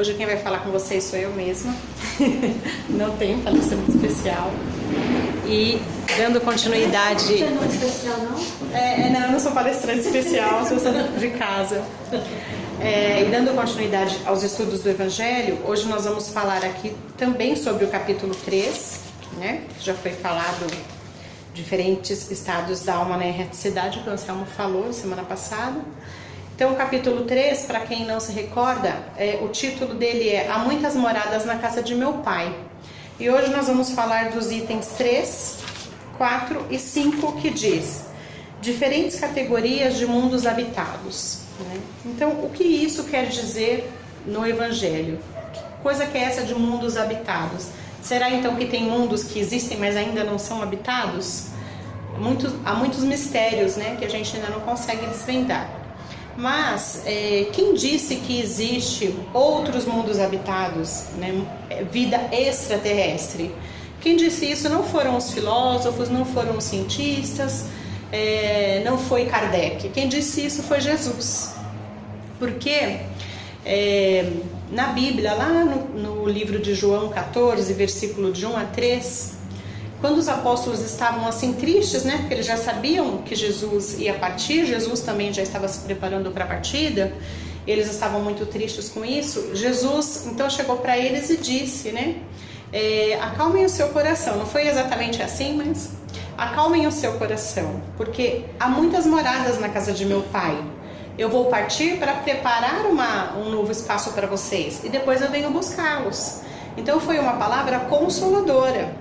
Hoje quem vai falar com vocês sou eu mesma. Não tenho palestrante especial. E dando continuidade... Você não é especial, não? Não, eu não sou palestrante especial, sou de casa. E dando continuidade aos estudos do Evangelho, hoje nós vamos falar aqui também sobre o capítulo 3, né? Já foi falado diferentes estados da alma na erraticidade, que o Anselmo falou semana passada. Então, o capítulo 3, para quem não se recorda, o título dele é Há muitas moradas na casa de meu pai. E hoje nós vamos falar dos itens 3, 4 e 5, que diz diferentes categorias de mundos habitados. Né? Então, o que isso quer dizer no Evangelho? Que coisa que é essa de mundos habitados? Será então que tem mundos que existem, mas ainda não são habitados? Há muitos mistérios, né, que a gente ainda não consegue desvendar. Mas quem disse que existe outros mundos habitados, né, vida extraterrestre? Quem disse isso não foram os filósofos, não foram os cientistas, não foi Kardec. Quem disse isso foi Jesus. Porque na Bíblia, lá no livro de João 14, versículo de 1 a 3, quando os apóstolos estavam assim tristes, né, porque eles já sabiam que Jesus ia partir, Jesus também já estava se preparando para a partida, eles estavam muito tristes com isso. Jesus então chegou para eles e disse, né, acalmem o seu coração. Não foi exatamente assim, mas acalmem o seu coração, porque há muitas moradas na casa de meu pai. Eu vou partir para preparar um novo espaço para vocês e depois eu venho buscá-los. Então foi uma palavra consoladora.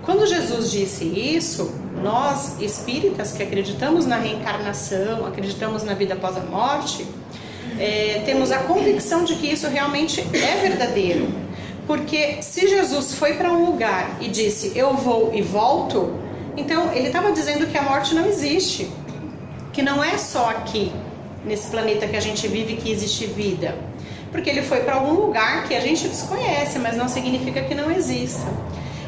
Quando Jesus disse isso, nós espíritas que acreditamos na reencarnação, acreditamos na vida após a morte, temos a convicção de que isso realmente é verdadeiro. Porque se Jesus foi para um lugar e disse, eu vou e volto, então ele estava dizendo que a morte não existe, que não é só aqui, nesse planeta que a gente vive, que existe vida. Porque ele foi para algum lugar que a gente desconhece, mas não significa que não exista.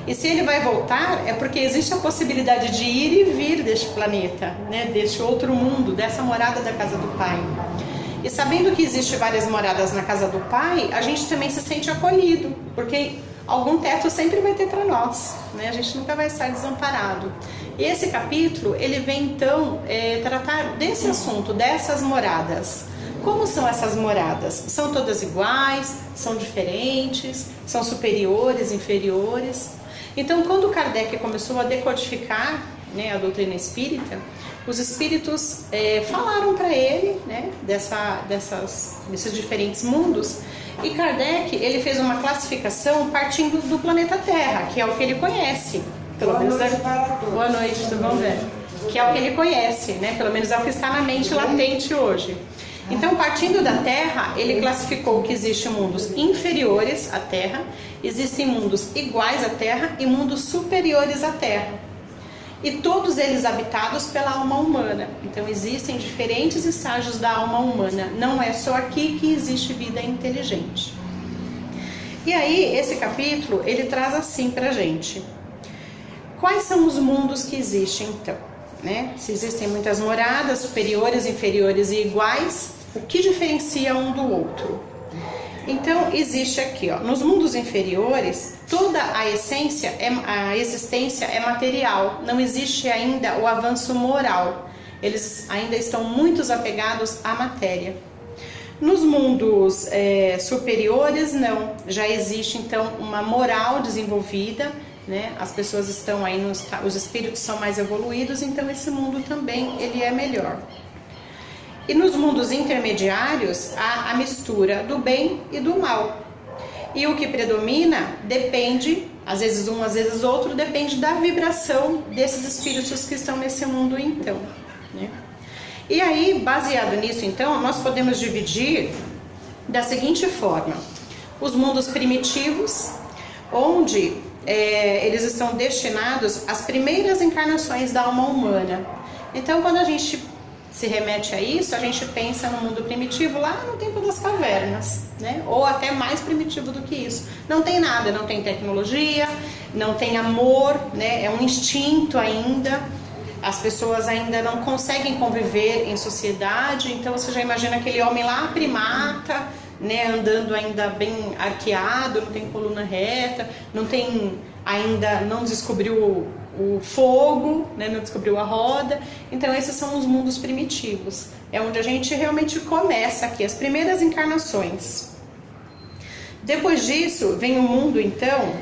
E se ele vai voltar, é porque existe a possibilidade de ir e vir deste planeta, né, deste outro mundo, dessa morada da casa do Pai. E sabendo que existe várias moradas na casa do Pai, a gente também se sente acolhido, porque algum teto sempre vai ter para nós, né? A gente nunca vai estar desamparado. E esse capítulo, ele vem então tratar desse assunto, dessas moradas. Como são essas moradas? São todas iguais? São diferentes? São superiores, inferiores? Então, quando Kardec começou a decodificar, né, a doutrina espírita, os espíritos falaram para ele, né, desses diferentes mundos, e Kardec ele fez uma classificação partindo do planeta Terra, que é o que ele conhece. Boa noite, tudo bom, velho? Que é o que ele conhece, né? Pelo menos é o que está na mente latente hoje. Então, partindo da Terra, ele classificou que existem mundos inferiores à Terra, existem mundos iguais à Terra e mundos superiores à Terra. E todos eles habitados pela alma humana. Então, existem diferentes estágios da alma humana. Não é só aqui que existe vida inteligente. E aí, esse capítulo, ele traz assim pra gente. Quais são os mundos que existem, então? Né? Se existem muitas moradas, superiores, inferiores e iguais, o que diferencia um do outro? Então, existe aqui, ó, nos mundos inferiores, toda a essência, a existência é material, não existe ainda o avanço moral, eles ainda estão muito apegados à matéria. Nos mundos superiores, não, já existe então uma moral desenvolvida, né? As pessoas estão aí, os espíritos são mais evoluídos, então esse mundo também ele é melhor. E nos mundos intermediários, há a mistura do bem e do mal. E o que predomina depende, às vezes um, às vezes outro, depende da vibração desses espíritos que estão nesse mundo então. Né? E aí, baseado nisso então, nós podemos dividir da seguinte forma. Os mundos primitivos, onde eles estão destinados às primeiras encarnações da alma humana. Então, quando a gente se remete a isso, a gente pensa no mundo primitivo lá no tempo das cavernas, né? Ou até mais primitivo do que isso. Não tem nada, não tem tecnologia, não tem amor, né? É um instinto ainda. As pessoas ainda não conseguem conviver em sociedade. Então você já imagina aquele homem lá primata, né, andando ainda bem arqueado, não tem coluna reta, não descobriu o fogo, né, não descobriu a roda. Então esses são os mundos primitivos, é onde a gente realmente começa aqui, as primeiras encarnações. Depois disso vem o mundo então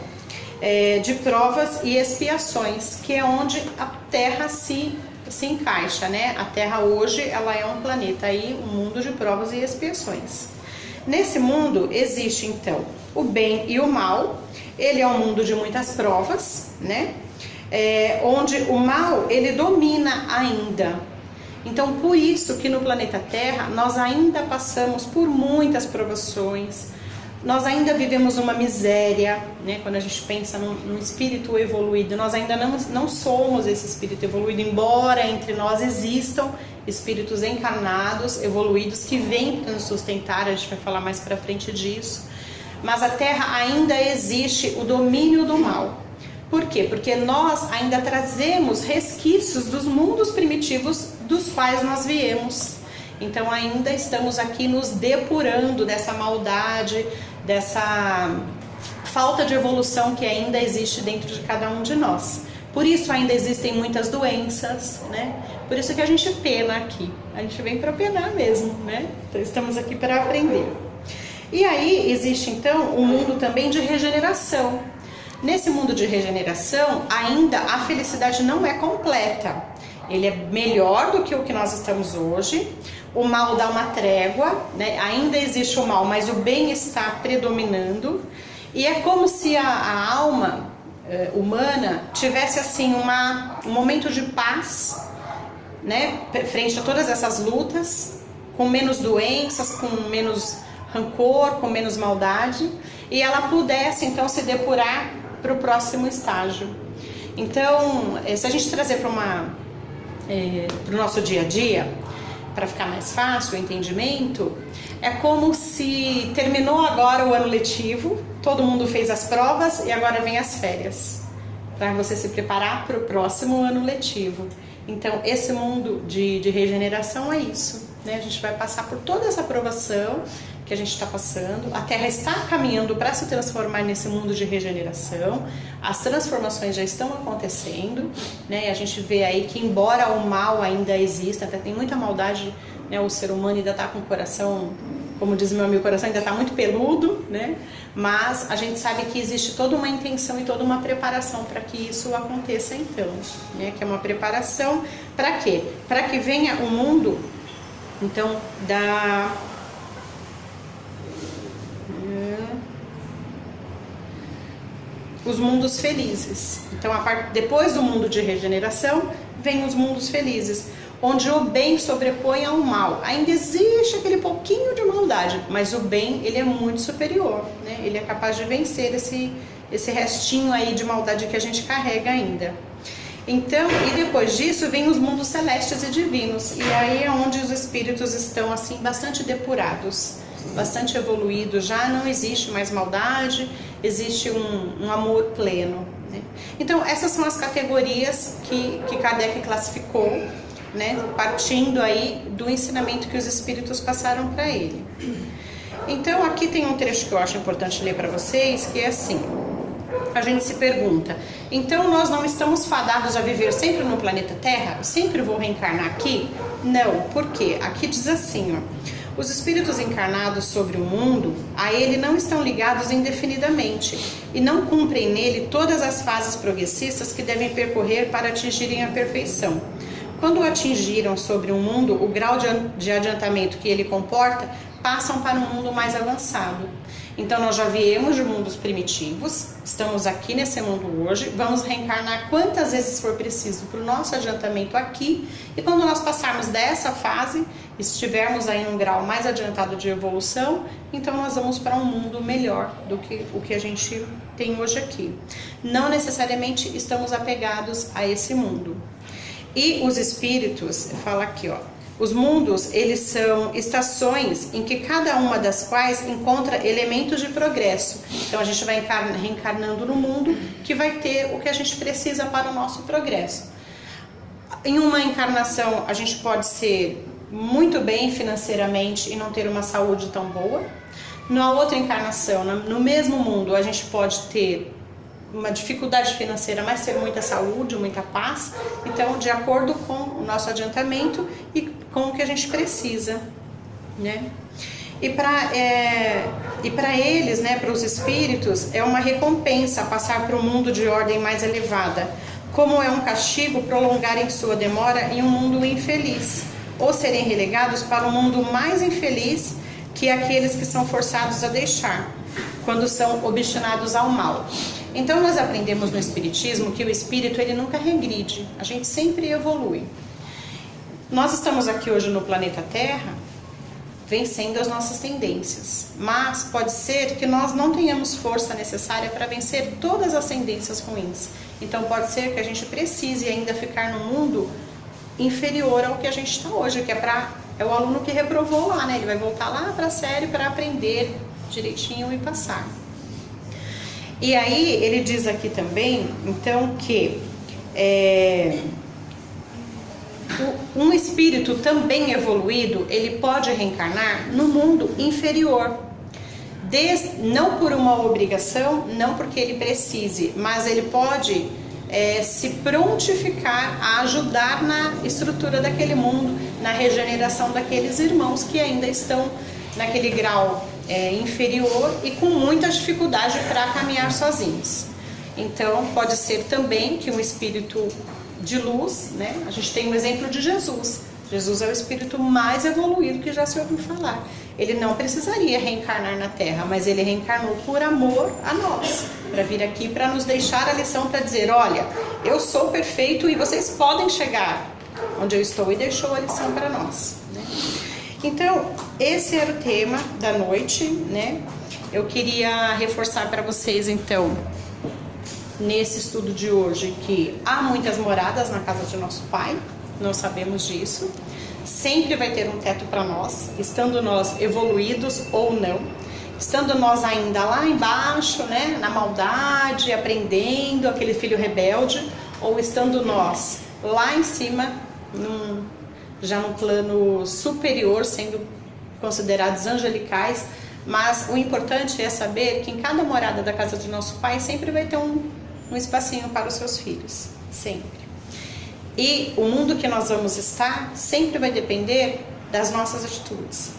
de provas e expiações, que é onde a Terra se encaixa, né? A Terra hoje ela é um planeta aí, um mundo de provas e expiações. Nesse mundo existe então o bem e o mal. Ele é um mundo de muitas provas, né? Onde o mal ele domina ainda. Então por isso que no planeta Terra nós ainda passamos por muitas provações. Nós ainda vivemos uma miséria, né? Quando a gente pensa num espírito evoluído, nós ainda não somos esse espírito evoluído, embora entre nós existam espíritos encarnados, evoluídos, que vêm para nos sustentar, a gente vai falar mais para frente disso. Mas a Terra ainda existe o domínio do mal. Por quê? Porque nós ainda trazemos resquícios dos mundos primitivos dos quais nós viemos. Então ainda estamos aqui nos depurando dessa maldade, dessa falta de evolução que ainda existe dentro de cada um de nós. Por isso ainda existem muitas doenças, né? Por isso que a gente pena aqui. A gente vem para penar mesmo, né? Então estamos aqui para aprender. E aí existe então um mundo também de regeneração. Nesse mundo de regeneração, ainda a felicidade não é completa. Ele é melhor do que o que nós estamos hoje. O mal dá uma trégua, né? Ainda existe o mal, mas o bem está predominando. E é como se a alma humana tivesse assim um momento de paz, né? Frente a todas essas lutas, com menos doenças, com menos rancor, com menos maldade, e ela pudesse então se depurar para o próximo estágio. Então, se a gente trazer para o nosso dia a dia, para ficar mais fácil o entendimento, é como se terminou agora o ano letivo, todo mundo fez as provas e agora vem as férias, para você se preparar para o próximo ano letivo. Então esse mundo de regeneração é isso, né? A gente vai passar por toda essa provação que a gente está passando, a Terra está caminhando para se transformar nesse mundo de regeneração, as transformações já estão acontecendo, né? E a gente vê aí que embora o mal ainda exista, até tem muita maldade, né? O ser humano ainda está com o coração, como diz meu amigo, o coração ainda está muito peludo, né? Mas a gente sabe que existe toda uma intenção e toda uma preparação para que isso aconteça então, né? Que é uma preparação para quê? Para que venha o mundo, então, os mundos felizes. Então, depois do mundo de regeneração, vem os mundos felizes, onde o bem sobrepõe ao mal. Ainda existe aquele pouquinho de maldade, mas o bem ele é muito superior, né? Ele é capaz de vencer esse restinho aí de maldade que a gente carrega ainda. Então, e depois disso vem os mundos celestes e divinos, e aí é onde os espíritos estão assim bastante depurados, bastante evoluídos, já não existe mais maldade, existe um amor pleno, né? Então essas são as categorias que Kardec classificou, né, partindo aí do ensinamento que os espíritos passaram para ele. Então aqui tem um trecho que eu acho importante ler para vocês, que é assim: a gente se pergunta, então nós não estamos fadados a viver sempre no planeta Terra? Eu sempre vou reencarnar aqui? Não, por quê? Aqui diz assim, ó: os espíritos encarnados sobre o mundo, a ele não estão ligados indefinidamente e não cumprem nele todas as fases progressistas que devem percorrer para atingirem a perfeição. Quando atingiram sobre o mundo o grau de adiantamento que ele comporta, passam para um mundo mais avançado. Então nós já viemos de mundos primitivos, estamos aqui nesse mundo hoje, vamos reencarnar quantas vezes for preciso para o nosso adiantamento aqui, e quando nós passarmos dessa fase, estivermos aí num grau mais adiantado de evolução, então nós vamos para um mundo melhor do que o que a gente tem hoje aqui. Não necessariamente estamos apegados a esse mundo. E os espíritos, fala aqui, ó: os mundos, eles são estações em que cada uma das quais encontra elementos de progresso. Então a gente vai reencarnando no mundo que vai ter o que a gente precisa para o nosso progresso. Em uma encarnação a gente pode ser muito bem financeiramente e não ter uma saúde tão boa. na outra encarnação, no mesmo mundo, a gente pode ter uma dificuldade financeira, mas ter muita saúde, muita paz. então de acordo com o nosso adiantamento e com o que a gente precisa, né? E para eles, né, para os espíritos, é uma recompensa passar para um mundo de ordem mais elevada, como é um castigo prolongarem sua demora em um mundo infeliz, ou serem relegados para um mundo mais infeliz que aqueles que são forçados a deixar, quando são obstinados ao mal. Então nós aprendemos no Espiritismo que o espírito ele nunca regride, a gente sempre evolui. Nós estamos aqui hoje no planeta Terra vencendo as nossas tendências, mas pode ser que nós não tenhamos força necessária para vencer todas as tendências ruins. Então pode ser que a gente precise ainda ficar no mundo inferior ao que a gente está hoje, que é o aluno que reprovou lá, né? Ele vai voltar lá para a série para aprender direitinho e passar. E aí ele diz aqui também, então, que um espírito também evoluído, ele pode reencarnar no mundo inferior, não por uma obrigação, não porque ele precise, mas ele pode se prontificar a ajudar na estrutura daquele mundo, na regeneração daqueles irmãos que ainda estão naquele grau inferior e com muita dificuldade para caminhar sozinhos. Então pode ser também que um espírito de luz, né? A gente tem um exemplo de Jesus. Jesus é o espírito mais evoluído que já se ouviu falar. Ele não precisaria reencarnar na Terra, mas ele reencarnou por amor a nós, para vir aqui para nos deixar a lição, para dizer, olha, eu sou perfeito e vocês podem chegar onde eu estou, e deixou a lição para nós, né? Então, esse era o tema da noite, né? Eu queria reforçar para vocês, então, nesse estudo de hoje, que há muitas moradas na casa de nosso Pai, nós sabemos disso. Sempre vai ter um teto para nós, estando nós evoluídos ou não, estando nós ainda lá embaixo, né, na maldade, aprendendo, aquele filho rebelde, ou estando nós lá em cima, já no plano superior, sendo considerados angelicais. Mas o importante é saber que em cada morada da casa de nosso Pai sempre vai ter um espacinho para os seus filhos, sempre. E o mundo que nós vamos estar sempre vai depender das nossas atitudes.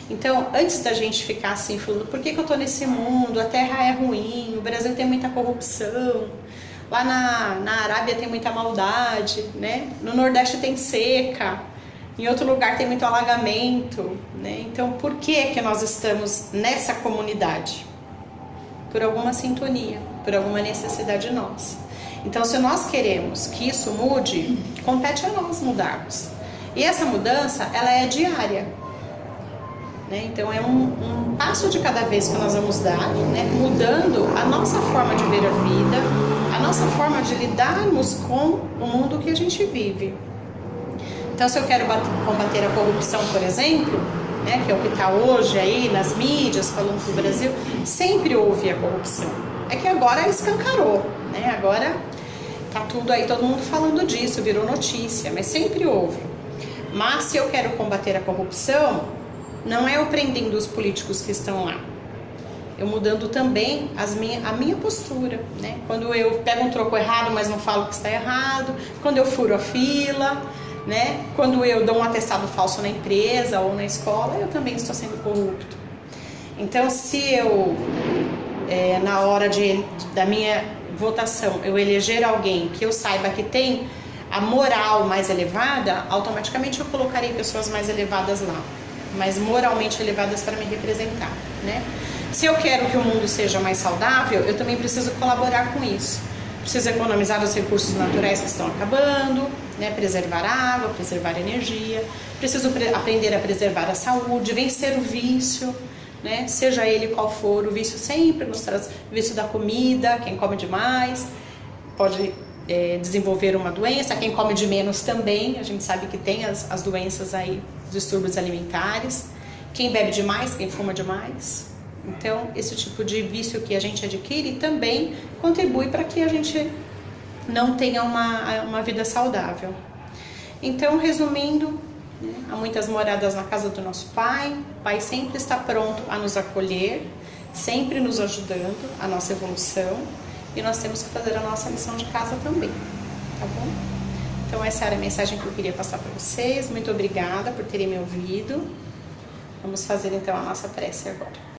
Então, antes da gente ficar assim, falando, por que eu estou nesse mundo? A terra é ruim, o Brasil tem muita corrupção, lá na Arábia tem muita maldade, né? No Nordeste tem seca, em outro lugar tem muito alagamento, né? Então, por que nós estamos nessa comunidade? Por alguma sintonia, por alguma necessidade nossa. Então, se nós queremos que isso mude, compete a nós mudarmos. E essa mudança, ela é diária, né? Então, é um passo de cada vez que nós vamos dar, né? Mudando a nossa forma de ver a vida, a nossa forma de lidarmos com o mundo que a gente vive. Então, se eu quero combater a corrupção, por exemplo, né, que é o que está hoje aí nas mídias falando que o Brasil sempre houve a corrupção. É que agora escancarou, né? Agora tá tudo aí, todo mundo falando disso, virou notícia, mas sempre houve. Mas se eu quero combater a corrupção, não é eu prendendo os políticos que estão lá, eu mudando também a minha postura, né? Quando eu pego um troco errado, mas não falo que está errado, quando eu furo a fila, né? Quando eu dou um atestado falso na empresa ou na escola, eu também estou sendo corrupto. Então, se eu, na hora da minha votação, eu eleger alguém que eu saiba que tem a moral mais elevada, automaticamente eu colocarei pessoas mais elevadas lá, mais moralmente elevadas para me representar, né? Se eu quero que o mundo seja mais saudável, eu também preciso colaborar com isso. Preciso economizar os recursos naturais que estão acabando, né? Preservar água, preservar energia. Preciso aprender a preservar a saúde, vencer o vício, né? Seja ele qual for, o vício sempre nos traz o vício da comida. Quem come demais pode desenvolver uma doença, quem come de menos também. A gente sabe que tem as doenças aí, os distúrbios alimentares. Quem bebe demais, quem fuma demais. Então, esse tipo de vício que a gente adquire também contribui para que a gente não tenha uma vida saudável. Então, resumindo, né? Há muitas moradas na casa do nosso Pai. O Pai sempre está pronto a nos acolher, sempre nos ajudando a nossa evolução, e nós temos que fazer a nossa lição de casa também, tá bom? Então essa era a mensagem que eu queria passar para vocês. Muito obrigada por terem me ouvido. Vamos fazer então a nossa prece agora.